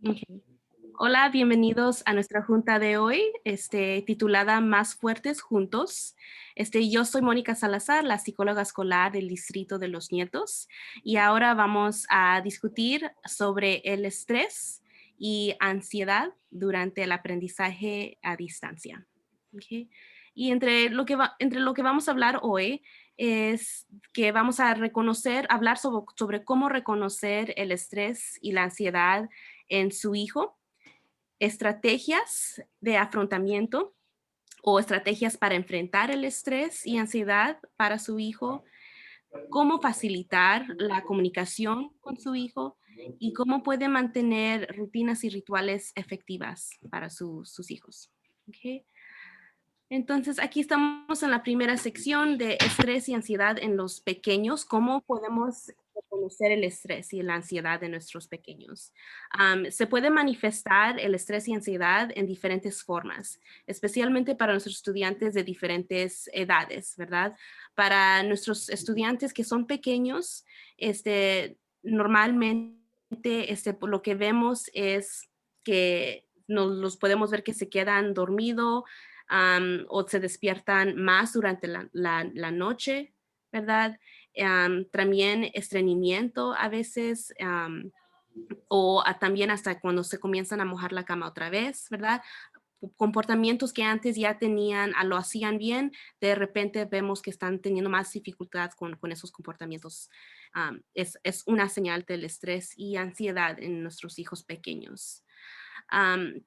Ok. Hola, bienvenidos a nuestra junta de hoy, titulada Más fuertes juntos. Yo soy Mónica Salazar, la psicóloga escolar del Distrito de los Nietos, y ahora vamos a discutir sobre el estrés y ansiedad durante el aprendizaje a distancia. Ok. Y entre lo que vamos a hablar hoy es que vamos a hablar sobre cómo reconocer el estrés y la ansiedad en su hijo, estrategias de afrontamiento o estrategias para enfrentar el estrés y ansiedad para su hijo, cómo facilitar la comunicación con su hijo y cómo puede mantener rutinas y rituales efectivas para sus hijos. ¿Ok? Entonces, aquí estamos en la primera sección de estrés y ansiedad en los pequeños. ¿Cómo podemos reconocer el estrés y la ansiedad de nuestros pequeños? Se puede manifestar el estrés y ansiedad en diferentes formas, especialmente para nuestros estudiantes de diferentes edades, ¿verdad? Para nuestros estudiantes que son pequeños, normalmente por lo que vemos es que los podemos ver que se quedan dormidos o se despiertan más durante la noche, ¿verdad? También estreñimiento a veces, también hasta cuando se comienzan a mojar la cama otra vez, ¿verdad? Comportamientos que antes ya tenían, lo hacían bien, de repente vemos que están teniendo más dificultad con esos comportamientos. Es una señal del estrés y ansiedad en nuestros hijos pequeños.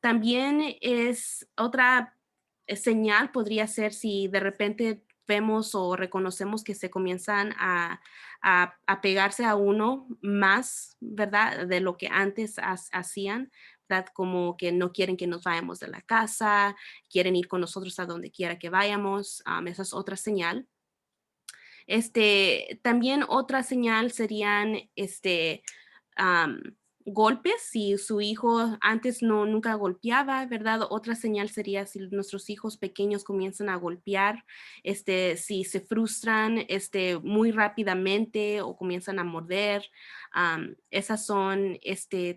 También es otra señal, podría ser si de repente vemos o reconocemos que se comienzan a pegarse a uno más, ¿verdad? De lo que antes hacían, ¿verdad? Como que no quieren que nos vayamos de la casa, quieren ir con nosotros a donde quiera que vayamos. Esa es otra señal. También otra señal serían, am, golpes, si su hijo antes nunca golpeaba, ¿verdad? Otra señal sería si nuestros hijos pequeños comienzan a golpear, si se frustran, muy rápidamente o comienzan a morder. Esas son,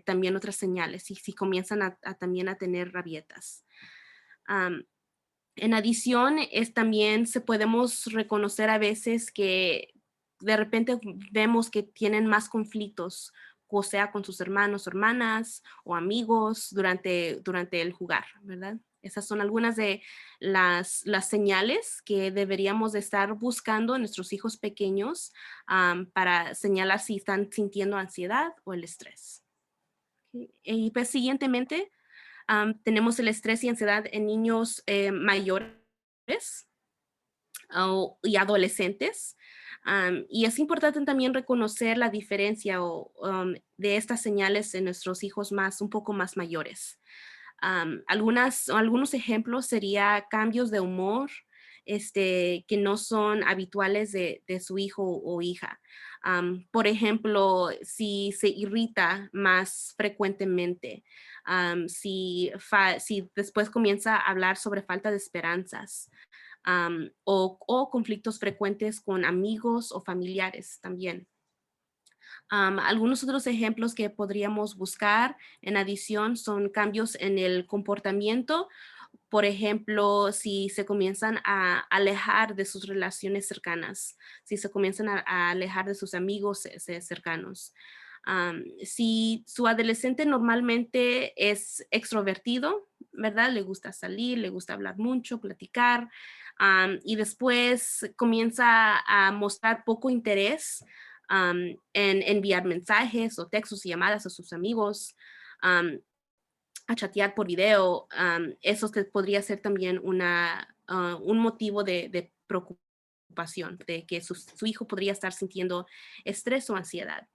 también otras señales, y si comienzan también a tener rabietas. Am, en adición, también se podemos reconocer a veces que de repente vemos que tienen más conflictos, o sea, con sus hermanos, hermanas o amigos durante el jugar, ¿verdad? Esas son algunas de las señales que deberíamos de estar buscando en nuestros hijos pequeños, para señalar si están sintiendo ansiedad o el estrés. Ok. Y pues siguientemente, tenemos el estrés y ansiedad en niños mayores y adolescentes. Y es importante también reconocer la diferencia de estas señales en nuestros hijos un poco más mayores. Algunos ejemplos serían cambios de humor, que no son habituales de su hijo o hija. Por ejemplo, si se irrita más frecuentemente, si después comienza a hablar sobre falta de esperanzas, o conflictos frecuentes con amigos o familiares también. Algunos otros ejemplos que podríamos buscar en adición son cambios en el comportamiento. Por ejemplo, si se comienzan a alejar de sus relaciones cercanas, si se comienzan a alejar de sus amigos cercanos. Si su adolescente normalmente es extrovertido, ¿verdad? Le gusta salir, le gusta hablar mucho, platicar, y después comienza a mostrar poco interés en enviar mensajes o textos y llamadas a sus amigos, a chatear por video. Eso podría ser también un motivo de preocupación, de que su hijo podría estar sintiendo estrés o ansiedad.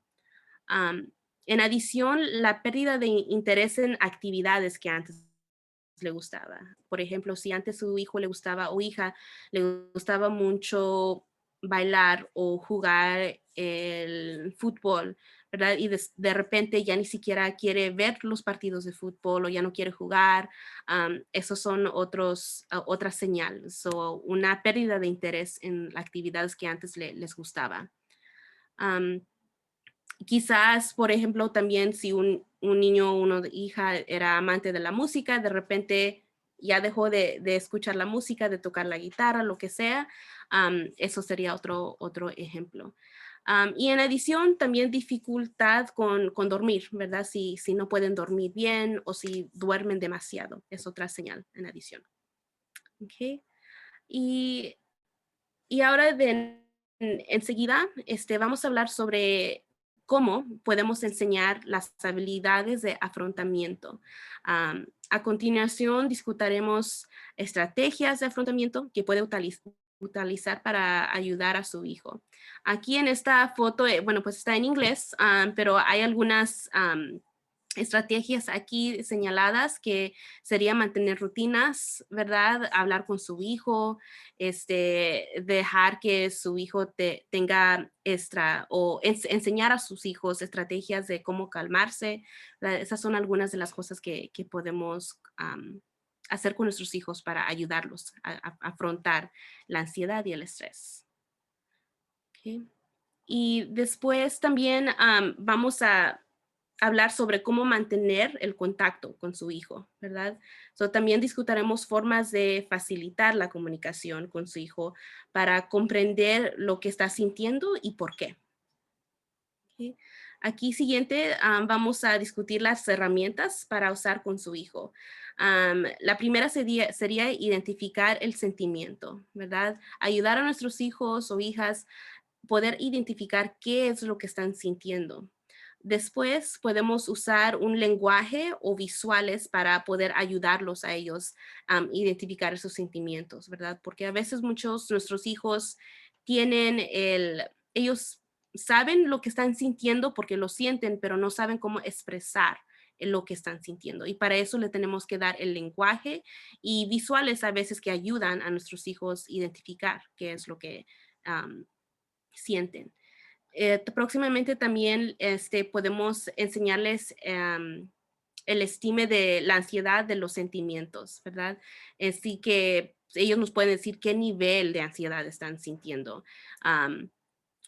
Am, en adición, la pérdida de interés en actividades que antes le gustaba. Por ejemplo, si antes su hijo le gustaba o hija le gustaba mucho bailar o jugar el fútbol, ¿verdad? Y de repente ya ni siquiera quiere ver los partidos de fútbol o ya no quiere jugar. Esos son otras señales o una pérdida de interés en las actividades que antes les gustaba. Am, Quizás, por ejemplo, también si un niño o una hija era amante de la música, de repente ya dejó de escuchar la música, de tocar la guitarra, lo que sea, eso sería otro ejemplo. Y en adición, también dificultad con dormir, ¿verdad? Si no pueden dormir bien o si duermen demasiado, es otra señal en adición. ¿Ok? Y, y ahora enseguida vamos a hablar sobre cómo podemos enseñar las habilidades de afrontamiento. A continuación, discutiremos estrategias de afrontamiento que puede utilizar para ayudar a su hijo. Aquí en esta foto, bueno, pues está en inglés, pero hay algunas estrategias aquí señaladas que sería mantener rutinas, ¿verdad? Hablar con su hijo, dejar que su hijo tenga o enseñar a sus hijos estrategias de cómo calmarse. Esas son algunas de las cosas que podemos hacer con nuestros hijos para ayudarlos a afrontar la ansiedad y el estrés. ¿Ok? Y después también vamos a hablar sobre cómo mantener el contacto con su hijo, ¿verdad? También discutiremos formas de facilitar la comunicación con su hijo para comprender lo que está sintiendo y por qué. ¿Ok? Aquí siguiente vamos a discutir las herramientas para usar con su hijo. La primera sería identificar el sentimiento, ¿verdad? Ayudar a nuestros hijos o hijas poder identificar qué es lo que están sintiendo. Después podemos usar un lenguaje o visuales para poder ayudarlos a ellos a identificar esos sentimientos, ¿verdad? Porque a veces muchos nuestros hijos ellos saben lo que están sintiendo porque lo sienten, pero no saben cómo expresar lo que están sintiendo. Y para eso le tenemos que dar el lenguaje y visuales a veces que ayudan a nuestros hijos identificar qué es lo que um, sienten. Próximamente también podemos enseñarles el estime de la ansiedad de los sentimientos, ¿verdad? Así que ellos nos pueden decir qué nivel de ansiedad están sintiendo. um,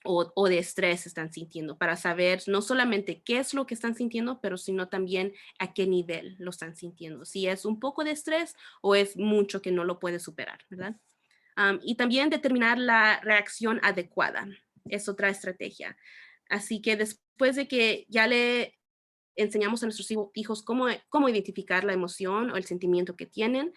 o de estrés están sintiendo para saber no solamente qué es lo que están sintiendo, pero sino también a qué nivel lo están sintiendo. Si es un poco de estrés o es mucho que no lo puede superar, ¿verdad? Y también determinar la reacción adecuada es otra estrategia. Así que después de que ya le enseñamos a nuestros hijos cómo identificar la emoción o el sentimiento que tienen,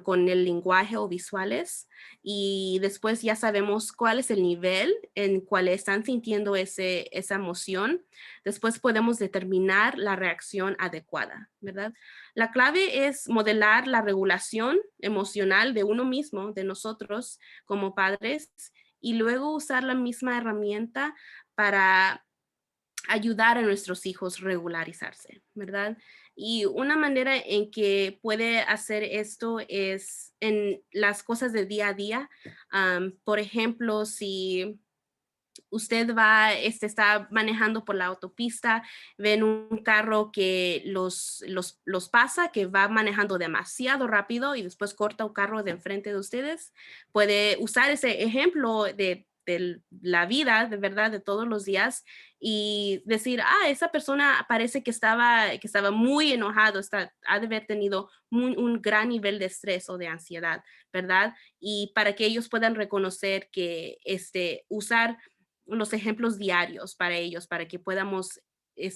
con el lenguaje o visuales, y después ya sabemos cuál es el nivel en cual están sintiendo esa emoción. Después podemos determinar la reacción adecuada, ¿verdad? La clave es modelar la regulación emocional de uno mismo, de nosotros como padres, y luego usar la misma herramienta para ayudar a nuestros hijos regularizarse, ¿verdad? Y una manera en que puede hacer esto es en las cosas de día a día. Por ejemplo, si usted está manejando por la autopista, ven un carro que los pasa, que va manejando demasiado rápido y después corta un carro de enfrente de ustedes, puede usar ese ejemplo de la vida, de verdad, de todos los días y decir, esa persona parece que estaba muy enojado, ha de haber tenido un gran nivel de estrés o de ansiedad, ¿verdad? Y para que ellos puedan reconocer que usar los ejemplos diarios para ellos, para que podamos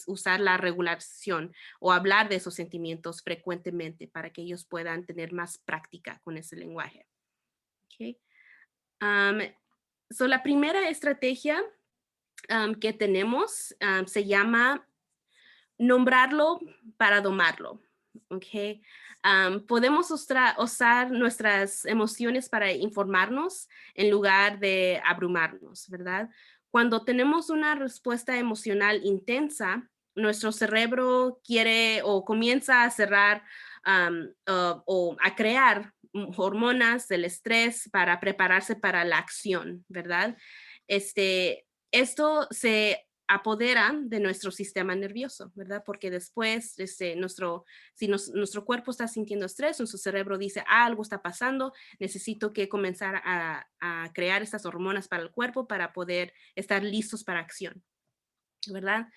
usar la regulación o hablar de esos sentimientos frecuentemente para que ellos puedan tener más práctica con ese lenguaje. Okay. Um, la primera estrategia que tenemos se llama nombrarlo para domarlo. Okay. Podemos usar nuestras emociones para informarnos en lugar de abrumarnos, ¿verdad? Cuando tenemos una respuesta emocional intensa, nuestro cerebro quiere o comienza a cerrar o a crear hormonas del estrés para prepararse para la acción, ¿verdad? Esto se apodera de nuestro sistema nervioso, ¿verdad? Porque después, si nuestro cuerpo está sintiendo estrés, nuestro cerebro dice, algo está pasando, necesito que comenzar a crear estas hormonas para el cuerpo para poder estar listos para acción. ¿verdad?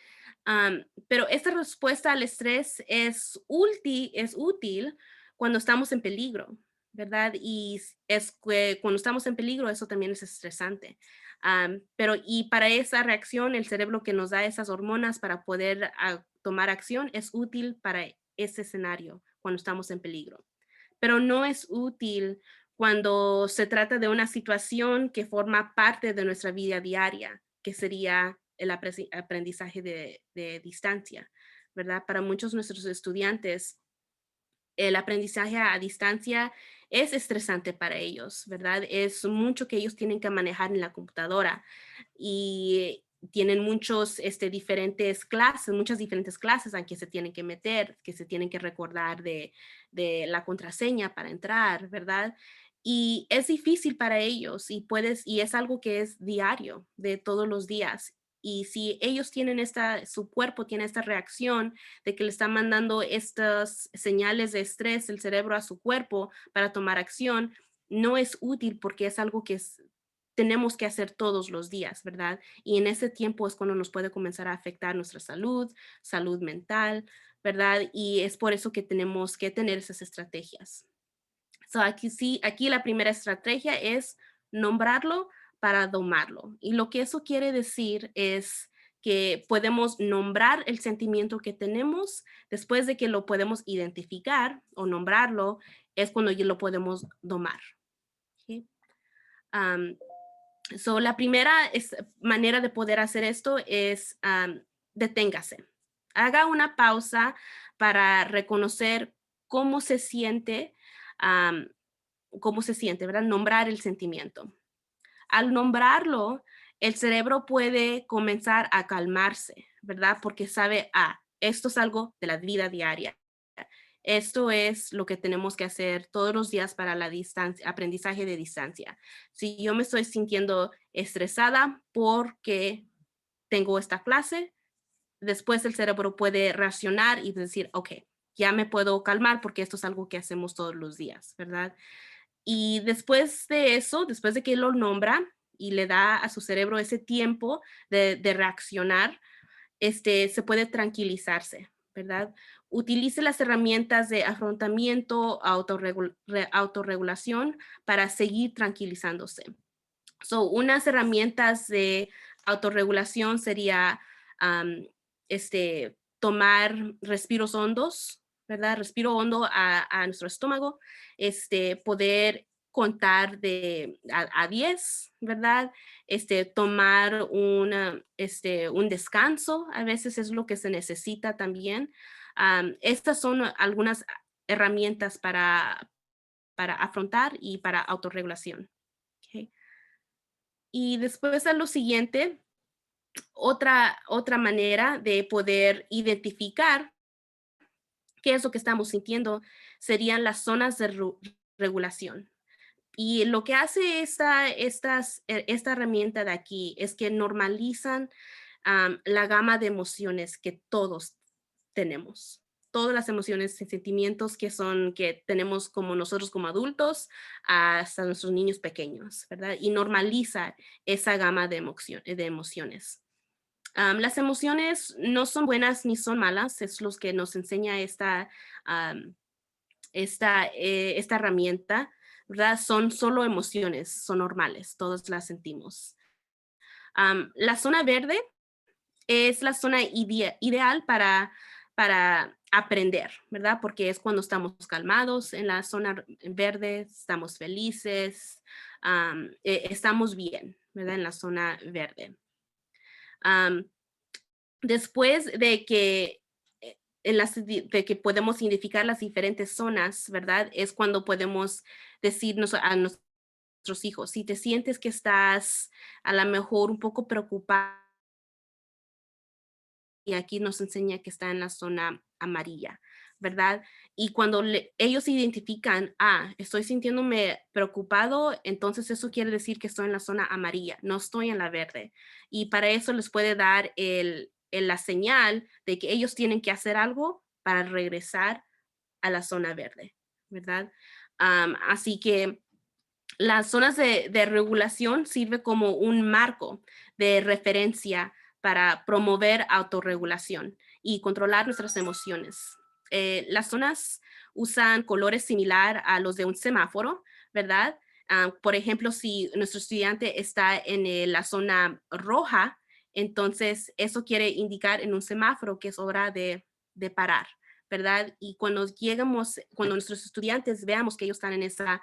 Pero esta respuesta al estrés es útil cuando estamos en peligro, ¿verdad? Y es que cuando estamos en peligro, eso también es estresante. Pero y para esa reacción, el cerebro que nos da esas hormonas para poder tomar acción es útil para ese escenario cuando estamos en peligro. Pero no es útil cuando se trata de una situación que forma parte de nuestra vida diaria, que sería el aprendizaje de distancia, ¿verdad? Para muchos de nuestros estudiantes, el aprendizaje a distancia es estresante para ellos, ¿verdad? Es mucho que ellos tienen que manejar en la computadora y tienen muchas diferentes clases a que se tienen que meter, que se tienen que recordar de la contraseña para entrar, ¿verdad? Y es difícil para ellos y es algo que es diario, de todos los días. Y si ellos tienen su cuerpo tiene esta reacción de que le está mandando estas señales de estrés el cerebro a su cuerpo para tomar acción, no es útil porque es algo que tenemos que hacer todos los días, ¿verdad? Y en ese tiempo es cuando nos puede comenzar a afectar nuestra salud mental, ¿verdad? Y es por eso que tenemos que tener esas estrategias. So, aquí sí, aquí la primera estrategia es nombrarlo para domarlo. Y lo que eso quiere decir es que podemos nombrar el sentimiento que tenemos después de que lo podemos identificar o nombrarlo, es cuando ya lo podemos domar. ¿Ok? Am, la primera manera de poder hacer esto es deténgase. Haga una pausa para reconocer cómo se siente, am, ¿verdad? Nombrar el sentimiento. Al nombrarlo, el cerebro puede comenzar a calmarse, ¿verdad? Porque sabe, esto es algo de la vida diaria. Esto es lo que tenemos que hacer todos los días para la distancia, aprendizaje de distancia. Si yo me estoy sintiendo estresada porque tengo esta clase, después el cerebro puede reaccionar y decir, ok, ya me puedo calmar porque esto es algo que hacemos todos los días, ¿verdad? Y después de eso, después de que lo nombra y le da a su cerebro ese tiempo de reaccionar, se puede tranquilizarse, ¿verdad? Utilice las herramientas de afrontamiento, autorregulación para seguir tranquilizándose. Unas herramientas de autorregulación sería tomar respiros hondos, ¿verdad? Respiro hondo a nuestro estómago, poder contar a 10, ¿verdad? Tomar un descanso, a veces es lo que se necesita también. Estas son algunas herramientas para afrontar y para autorregulación. ¿Ok? Y después a lo siguiente, otra manera de poder identificar qué es lo que estamos sintiendo serían las zonas de regulación. Y lo que hace esta herramienta de aquí es que normalizan la gama de emociones que todos tenemos. Todas las emociones y sentimientos que tenemos como nosotros como adultos hasta nuestros niños pequeños, ¿verdad? Y normaliza esa gama de emociones. Las emociones no son buenas ni son malas, es lo que nos enseña am, esta herramienta, ¿verdad? Son solo emociones, son normales, todos las sentimos. La zona verde es la zona ideal para aprender, ¿verdad? Porque es cuando estamos calmados en la zona verde, estamos felices, estamos bien, ¿verdad? En la zona verde. Am, Después de que podemos identificar las diferentes zonas, ¿verdad? Es cuando podemos decirnos a nuestros hijos, si te sientes que estás a lo mejor un poco preocupado, y aquí nos enseña que está en la zona amarilla, ¿verdad? Y cuando ellos identifican, estoy sintiéndome preocupado, entonces eso quiere decir que estoy en la zona amarilla, no estoy en la verde. Y para eso les puede dar la señal de que ellos tienen que hacer algo para regresar a la zona verde, ¿verdad? Así que las zonas de regulación sirve como un marco de referencia para promover autorregulación y controlar nuestras emociones. Las zonas usan colores similar a los de un semáforo, ¿verdad? Por ejemplo, si nuestro estudiante está en la zona roja, entonces eso quiere indicar en un semáforo que es hora de parar, ¿verdad? Y cuando nuestros estudiantes veamos que ellos están en esa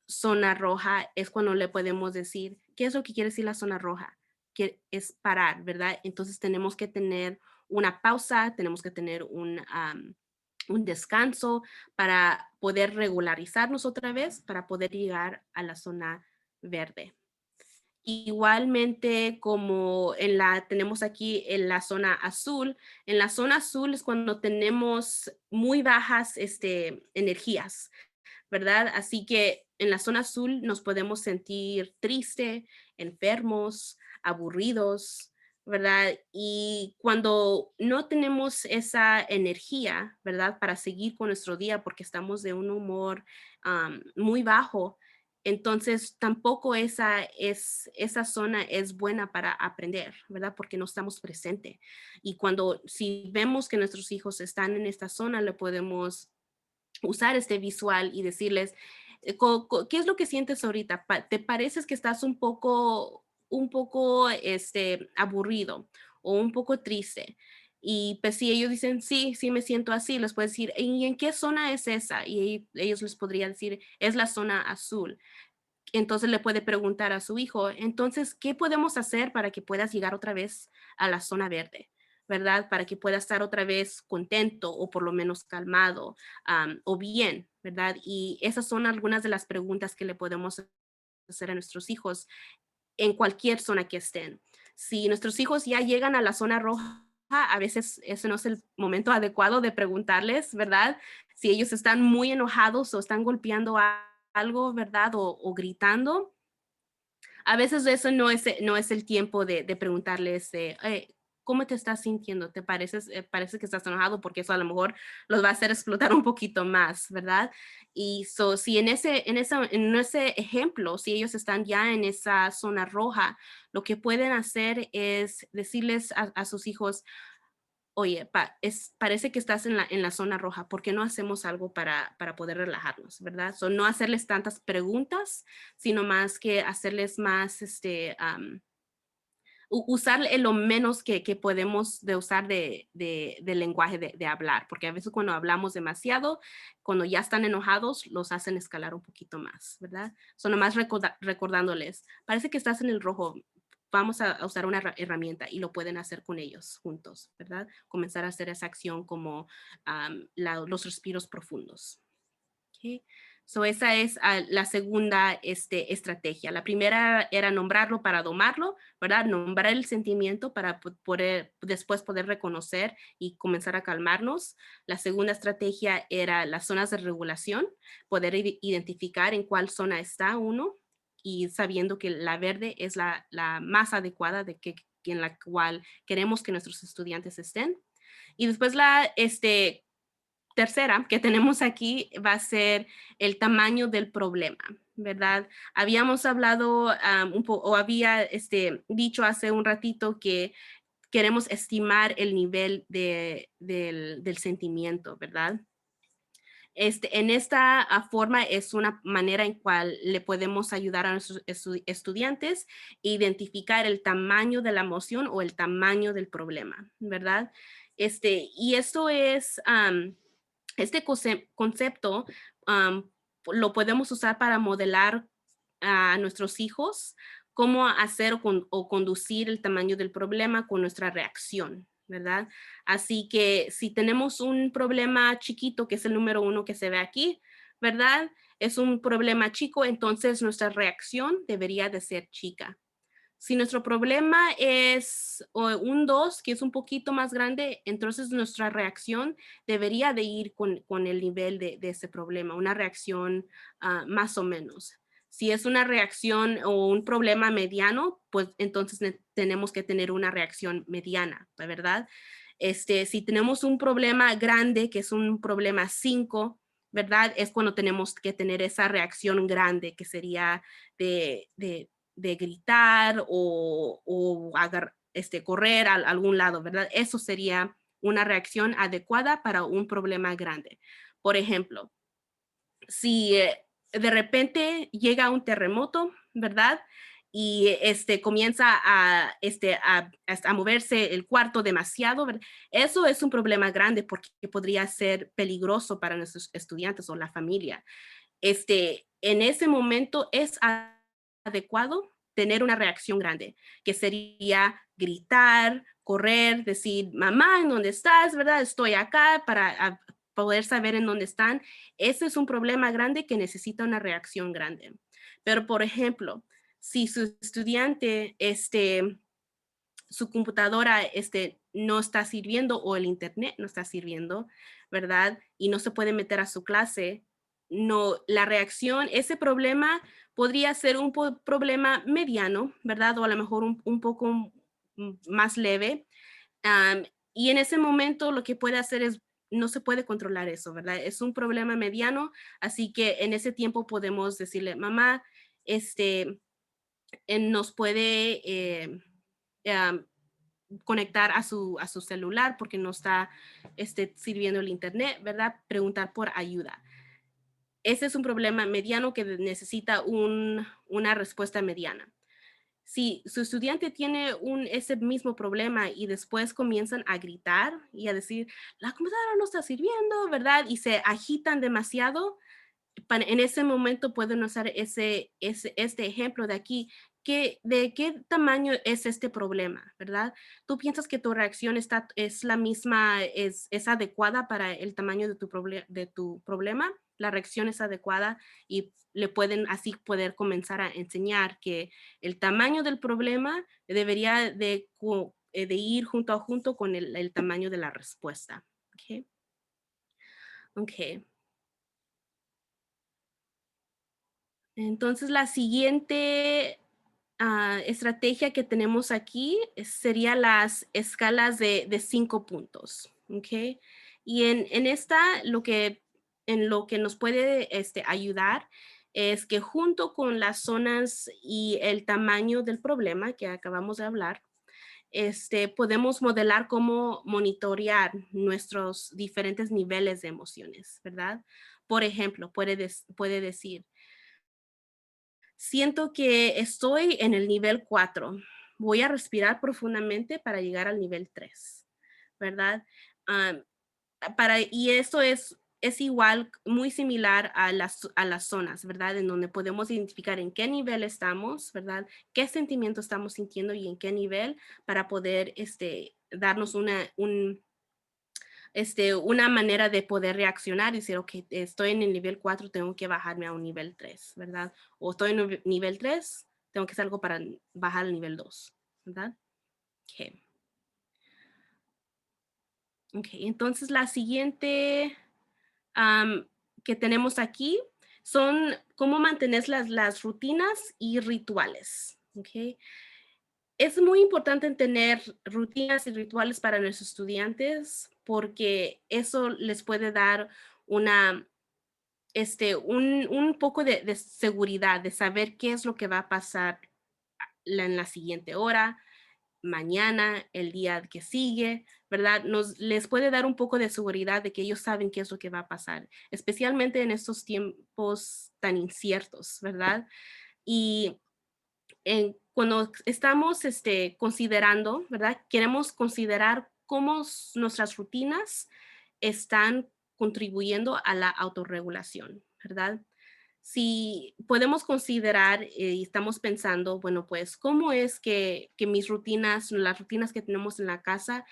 zona roja, es cuando le podemos decir, ¿qué es lo que quiere decir la zona roja? Que es parar, ¿verdad? Entonces tenemos que tener una pausa, tenemos que tener un descanso para poder regularizarnos otra vez, para poder llegar a la zona verde. Igualmente, como tenemos aquí en la zona azul es cuando tenemos muy bajas energías, ¿verdad? Así que en la zona azul nos podemos sentir triste, enfermos, aburridos, ¿verdad? Y cuando no tenemos esa energía, ¿verdad? Para seguir con nuestro día porque estamos de un humor muy bajo, entonces tampoco esa zona es buena para aprender, ¿verdad? Porque no estamos presentes. Y si vemos que nuestros hijos están en esta zona, le podemos usar este visual y decirles, ¿qué es lo que sientes ahorita? ¿Te pareces que estás un poco aburrido o un poco triste? Y pues si ellos dicen, sí, sí me siento así, les puedes decir, ¿y en qué zona es esa? Y ellos les podrían decir, es la zona azul. Entonces le puede preguntar a su hijo, entonces, ¿qué podemos hacer para que puedas llegar otra vez a la zona verde? ¿Verdad? Para que pueda estar otra vez contento o por lo menos calmado o bien, ¿verdad? Y esas son algunas de las preguntas que le podemos hacer a nuestros hijos en cualquier zona que estén. Si nuestros hijos ya llegan a la zona roja, a veces ese no es el momento adecuado de preguntarles, ¿verdad? Si ellos están muy enojados o están golpeando algo, ¿verdad? O gritando, a veces eso no es el tiempo de preguntarles, ¿cómo te estás sintiendo? Parece que estás enojado? Porque eso a lo mejor los va a hacer explotar un poquito más, ¿verdad? Y si en ese ejemplo, si ellos están ya en esa zona roja, lo que pueden hacer es decirles a sus hijos, oye, parece que estás en la zona roja, ¿por qué no hacemos algo para poder relajarnos, verdad? No hacerles tantas preguntas, sino más que hacerles más, usar lo menos que podemos de usar de lenguaje de hablar, porque a veces cuando hablamos demasiado, cuando ya están enojados, los hacen escalar un poquito más, ¿verdad? Nomás recordándoles, parece que estás en el rojo, vamos a usar una herramienta y lo pueden hacer con ellos juntos, ¿verdad? Comenzar a hacer esa acción como los respiros profundos. ¿Ok? Esa es la segunda estrategia. La primera era nombrarlo para domarlo, ¿verdad? Nombrar el sentimiento para después poder reconocer y comenzar a calmarnos. La segunda estrategia era las zonas de regulación, poder identificar en cuál zona está uno y sabiendo que la verde es la más adecuada en la cual queremos que nuestros estudiantes estén. Y después la tercera que tenemos aquí va a ser el tamaño del problema, ¿verdad? Habíamos hablado o había dicho hace un ratito que queremos estimar el nivel del sentimiento, ¿verdad? En esta forma es una manera en cual le podemos ayudar a nuestros estudiantes a identificar el tamaño de la emoción o el tamaño del problema, ¿verdad? Y esto es, este concepto lo podemos usar para modelar a nuestros hijos cómo hacer o conducir el tamaño del problema con nuestra reacción, ¿verdad? Así que si tenemos un problema chiquito, que es el número 1 que se ve aquí, ¿verdad? Es un problema chico, entonces nuestra reacción debería de ser chica. Si nuestro problema es un 2, que es un poquito más grande, entonces nuestra reacción debería de ir con el nivel de ese problema, una reacción más o menos. Si es una reacción o un problema mediano, pues entonces tenemos que tener una reacción mediana, ¿verdad? Si tenemos un problema grande, que es un problema 5, ¿verdad? Es cuando tenemos que tener esa reacción grande, que sería de gritar o correr a algún lado, ¿verdad? Eso sería una reacción adecuada para un problema grande. Por ejemplo, si de repente llega un terremoto, ¿verdad? Y comienza a moverse el cuarto demasiado, ¿verdad? Eso es un problema grande porque podría ser peligroso para nuestros estudiantes o la familia. En ese momento es adecuado tener una reacción grande, que sería gritar, correr, decir, mamá, ¿en dónde estás? ¿Verdad? Estoy acá para poder saber en dónde están. Ese es un problema grande que necesita una reacción grande. Pero, por ejemplo, si su estudiante, su computadora no está sirviendo o el internet no está sirviendo, ¿verdad? Y no se puede meter a su clase, no, la reacción, ese problema podría ser un problema mediano, ¿verdad? O a lo mejor un poco más leve. Y en ese momento lo que puede hacer es, no se puede controlar eso, ¿verdad? Es un problema mediano, así que en ese tiempo podemos decirle, mamá, nos puede um, conectar a su celular porque no está sirviendo el internet, ¿verdad? Preguntar por ayuda. Ese es un problema mediano que necesita una respuesta mediana. Si su estudiante tiene ese mismo problema y después comienzan a gritar y a decir, la computadora no está sirviendo, ¿verdad? Y se agitan demasiado, en ese momento pueden usar este ejemplo de aquí, de qué tamaño es este problema, ¿verdad? Tú piensas que tu reacción es la misma, es adecuada para el tamaño de tu problema, la reacción es adecuada y le pueden así poder comenzar a enseñar que el tamaño del problema debería de ir junto a junto con el tamaño de la respuesta. ¿Ok? Ok. Entonces, la siguiente estrategia que tenemos aquí sería las escalas de 5 puntos. ¿Ok? Y en esta, en lo que nos puede ayudar es que junto con las zonas y el tamaño del problema que acabamos de hablar, podemos modelar cómo monitorear nuestros diferentes niveles de emociones, ¿verdad? Por ejemplo, puede decir, siento que estoy en el nivel 4. Voy a respirar profundamente para llegar al nivel 3, ¿verdad? Am, y esto es igual, muy similar a las zonas, ¿verdad? En donde podemos identificar en qué nivel estamos, ¿verdad? Qué sentimiento estamos sintiendo y en qué nivel para poder darnos una manera de poder reaccionar y decir, ok, estoy en el nivel 4, tengo que bajarme a un nivel 3, ¿verdad? O estoy en el nivel 3, tengo que hacer algo para bajar al nivel 2, ¿verdad? Ok. Ok, entonces la siguiente que tenemos aquí son cómo mantener las rutinas y rituales. ¿Ok? Es muy importante tener rutinas y rituales para nuestros estudiantes porque eso les puede dar una, un poco de seguridad, de saber qué es lo que va a pasar en la siguiente hora, mañana, el día que sigue, ¿verdad? Les puede dar un poco de seguridad de que ellos saben qué es lo que va a pasar, especialmente en estos tiempos tan inciertos, ¿verdad? Y cuando estamos considerando, ¿verdad? Queremos considerar cómo nuestras rutinas están contribuyendo a la autorregulación, ¿verdad? Si podemos considerar y estamos pensando, bueno, pues, ¿cómo es que mis rutinas, las rutinas que tenemos en la casa,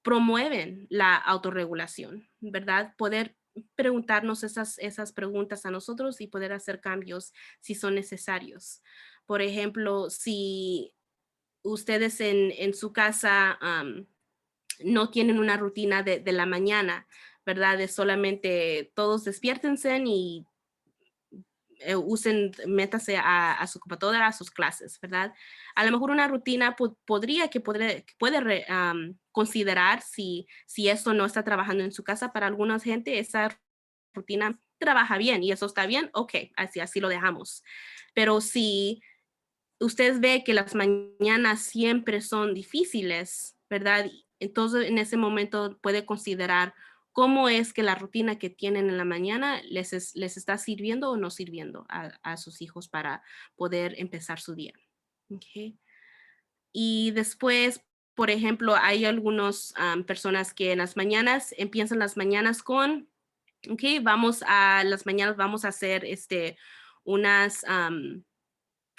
promueven la autorregulación, ¿verdad? Poder preguntarnos esas preguntas a nosotros y poder hacer cambios si son necesarios. Por ejemplo, si ustedes en su casa no tienen una rutina de la mañana, ¿verdad? Es solamente todos despiértense y métase a su computadora, a sus clases, ¿verdad? A lo mejor una rutina que puede considerar si esto no está trabajando en su casa. Para alguna gente esa rutina trabaja bien y eso está bien, ok, así lo dejamos. Pero si usted ve que las mañanas siempre son difíciles, ¿verdad? Entonces, en ese momento puede considerar cómo es que la rutina que tienen en la mañana les está sirviendo o no sirviendo a sus hijos para poder empezar su día. ¿Ok? Y después, por ejemplo, hay algunas personas que en las mañanas empiezan las mañanas con, ok, vamos a las mañanas, vamos a hacer unas,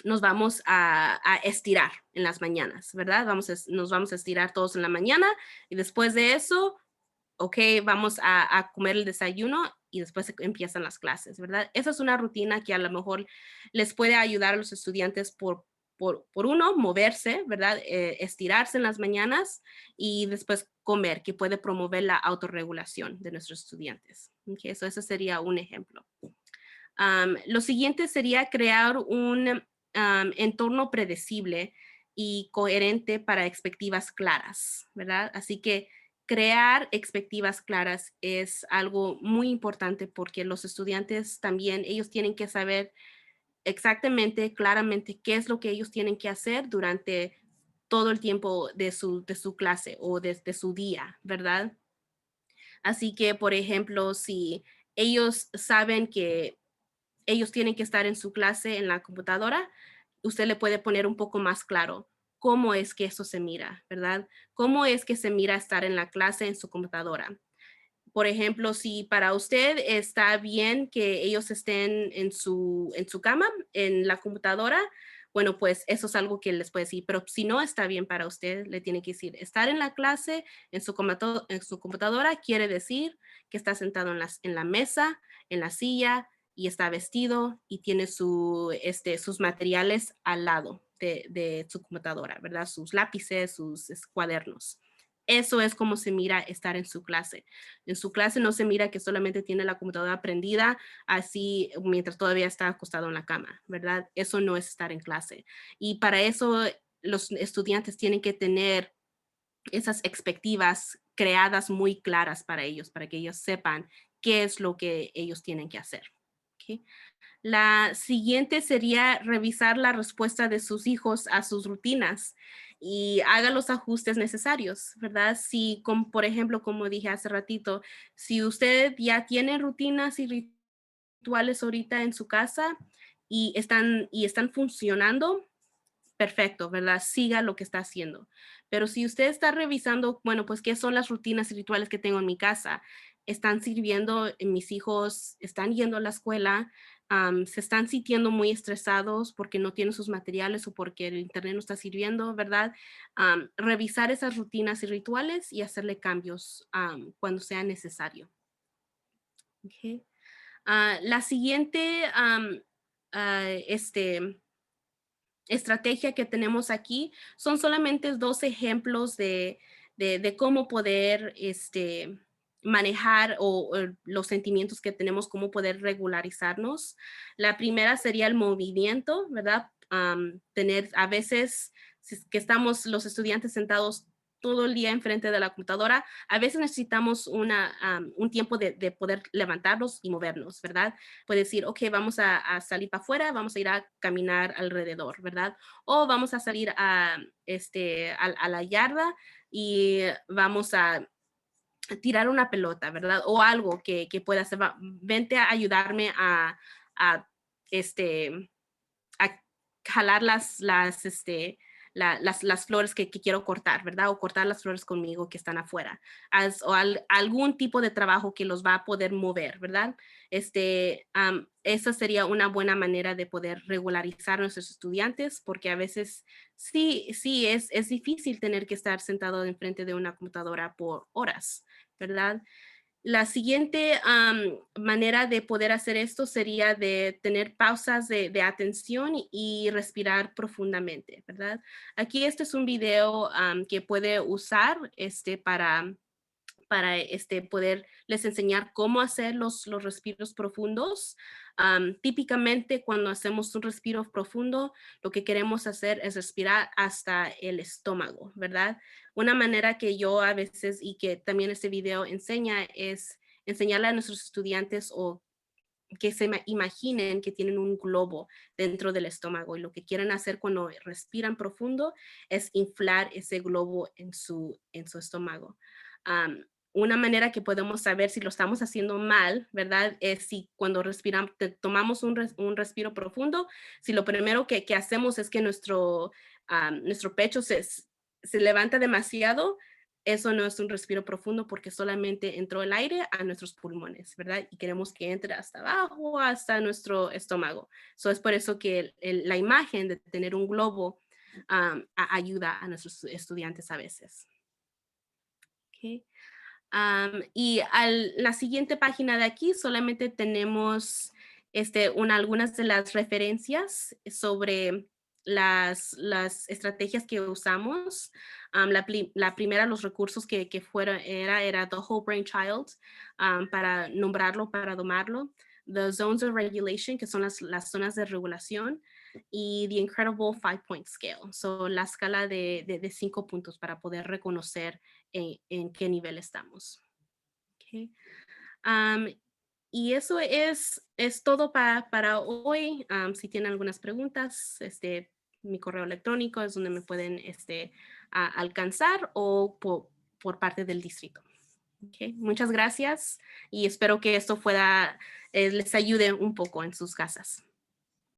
nos vamos a estirar en las mañanas, ¿verdad? Nos vamos a estirar todos en la mañana y después de eso, ok, vamos a comer el desayuno y después empiezan las clases, ¿verdad? Esa es una rutina que a lo mejor les puede ayudar a los estudiantes por uno, moverse, ¿verdad? Estirarse en las mañanas y después comer, que puede promover la autorregulación de nuestros estudiantes. Okay, ese sería un ejemplo. Lo siguiente sería crear un entorno predecible y coherente para expectativas claras, ¿verdad? Así que crear expectativas claras es algo muy importante porque los estudiantes también, ellos tienen que saber exactamente, claramente qué es lo que ellos tienen que hacer durante todo el tiempo de su clase o de su día, ¿verdad? Así que, por ejemplo, si ellos saben que ellos tienen que estar en su clase en la computadora, usted le puede poner un poco más claro cómo es que eso se mira, ¿verdad? ¿Cómo es que se mira estar en la clase en su computadora? Por ejemplo, si para usted está bien que ellos estén en su cama, en la computadora, bueno, pues eso es algo que les puede decir, pero si no está bien para usted, le tiene que decir, estar en la clase, en su computadora, quiere decir que está sentado en la mesa, en la silla y está vestido y tiene sus materiales al lado de su computadora, ¿verdad? Sus lápices, sus cuadernos. Eso es como se mira estar en su clase. En su clase no se mira que solamente tiene la computadora prendida así mientras todavía está acostado en la cama, ¿verdad? Eso no es estar en clase. Y para eso los estudiantes tienen que tener esas expectativas creadas muy claras para ellos, para que ellos sepan qué es lo que ellos tienen que hacer. ¿Okay? La siguiente sería revisar la respuesta de sus hijos a sus rutinas y haga los ajustes necesarios, ¿verdad? Si, por ejemplo, como dije hace ratito, si usted ya tiene rutinas y rituales ahorita en su casa y están funcionando, perfecto, ¿verdad? Siga lo que está haciendo. Pero si usted está revisando, bueno, pues, ¿qué son las rutinas y rituales que tengo en mi casa? ¿Están sirviendo? ¿Mis hijos están yendo a la escuela? ¿Se están sintiendo muy estresados porque no tienen sus materiales o porque el internet no está sirviendo, verdad? Revisar esas rutinas y rituales y hacerle cambios cuando sea necesario. Okay. La siguiente, estrategia que tenemos aquí son solamente dos ejemplos de cómo poder manejar o los sentimientos que tenemos, cómo poder regularizarnos. La primera sería el movimiento, ¿verdad? Tener a veces si es que estamos los estudiantes sentados todo el día enfrente de la computadora, a veces necesitamos un tiempo de poder levantarnos y movernos, ¿verdad? Puede decir, ok, vamos a salir para afuera, vamos a ir a caminar alrededor, ¿verdad? O vamos a salir a la yarda y vamos a tirar una pelota, ¿verdad? O algo que pueda hacer. Vente a ayudarme a, este, a jalar las flores que quiero cortar, ¿verdad? O cortar las flores conmigo que están afuera. Algún tipo de trabajo que los va a poder mover, ¿verdad? Esa sería una buena manera de poder regularizar a nuestros estudiantes, porque a veces sí, es difícil tener que estar sentado enfrente de una computadora por horas, ¿verdad? La siguiente manera de poder hacer esto sería de tener pausas de atención y respirar profundamente, ¿verdad? Aquí este es un video que puede usar para poderles enseñar cómo hacer los respiros profundos. Típicamente cuando hacemos un respiro profundo, lo que queremos hacer es respirar hasta el estómago, ¿verdad? Una manera que yo a veces y que también este video enseña es enseñarle a nuestros estudiantes o que imaginen que tienen un globo dentro del estómago y lo que quieren hacer cuando respiran profundo es inflar ese globo en su estómago. Am, una manera que podemos saber si lo estamos haciendo mal, ¿verdad? Es si cuando respiramos, tomamos un respiro profundo, si lo primero que hacemos es que nuestro pecho se levanta demasiado, eso no es un respiro profundo porque solamente entró el aire a nuestros pulmones, ¿verdad? Y queremos que entre hasta abajo, hasta nuestro estómago. Es por eso que la imagen de tener un globo ayuda a nuestros estudiantes a veces. Okay. Y la siguiente página de aquí solamente tenemos algunas de las referencias sobre las estrategias que usamos. La primera, los recursos que fueron, era The Whole Brain Child, para nombrarlo, para domarlo. The Zones of Regulation, que son las zonas de regulación, y The Incredible 5-Point Scale, la escala de 5 puntos para poder reconocer en qué nivel estamos. Okay. Um, y eso es todo para hoy. Si tienen algunas preguntas, mi correo electrónico es donde me pueden alcanzar o por parte del distrito. Okay. Muchas gracias y espero que esto les ayude un poco en sus casas.